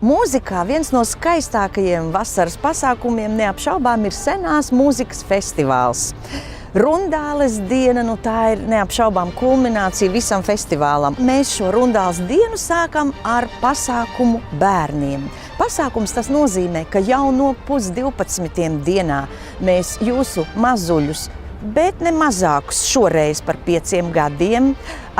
Mūzikā viens no skaistākajiem vasaras pasākumiem neapšaubām ir senās mūzikas festivāls. Rundāles diena, tā ir neapšaubām kulminācija visam festivālam. Mēs šo Rundāles dienu sākam ar pasākumu bērniem. Pasākums tas nozīmē, ka jau no 11:30 dienā mēs jūsu mazuļus, bet ne mazākus šoreiz par 5 gadiem,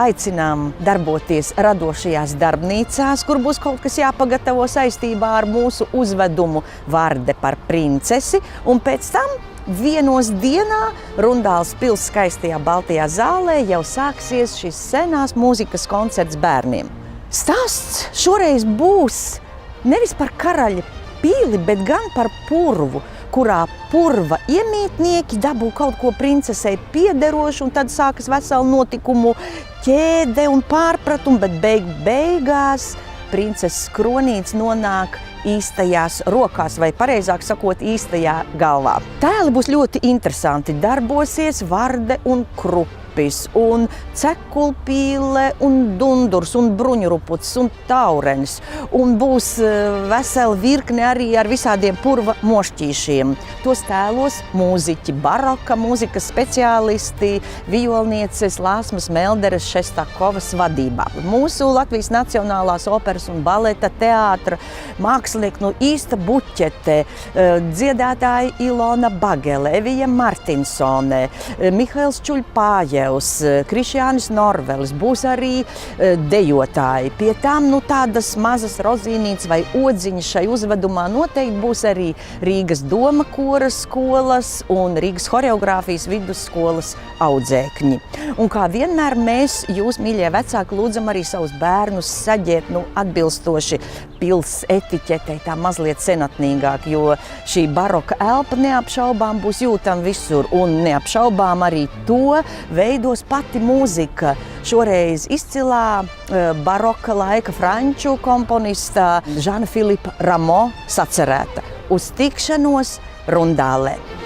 aicinām darboties radošajās darbnīcās, kur būs kaut kas jāpagatavo saistībā ar mūsu uzvedumu Varde par princesi, un pēc tam 1 dienā Rundāles pils skaistajā Baltajā zālē jau sāksies šis senās mūzikas koncerts bērniem. Stāsts šoreiz būs nevis par karaļa pili, bet gan par purvu, kurā purva iemītnieki dabū kaut ko princesei piederošu, un tad sākas vesela notikumu ķēde un pārpratumi, bet beigās princeses kronīts nonāk īstajās rokās, vai pareizāk sakot, īstajā galvā. Tēli būs ļoti interesanti. Darbosies Varde un Krupis, un Cekulpīle, un Dundurs, un Bruņurupucis, un Taurenis. Un būs vesela virkne arī ar visādiem purva mošķīšiem. Tos tēlos mūziķi, baroka mūzikas speciālisti, violnieces Lāsmas Melderes Šestakovas vadībā. Mūsu Latvijas Nacionālās operas un baleta teātra mākslinieki, īsta buķete, dziedātāji Ilona Bagele, Evija Martinsone, Mihails Čuļpājevs, Krišjānis Norvelis, būs arī dejotāji. Pie tām tādas mazas rozīnītes vai odziņas šai uzvedumā noteikti būs arī Rīgas doma kora skolas un Rīgas horeogrāfijas vidusskolas audzēkņi. Un kā vienmēr mēs, jūs, mīļie vecāki, lūdzam arī savus bērnus saģēt atbilstoši pils etiķetei, tā mazliet senatnīgāk, jo šī baroka elpa neapšaubām būs jūtama visur, un neapšaubām arī to veidos pati mūzika. Šoreiz izcilā baroka laika franču komponista Žana Filipa Ramo sacerēta. Uz tikšanos Rundālē!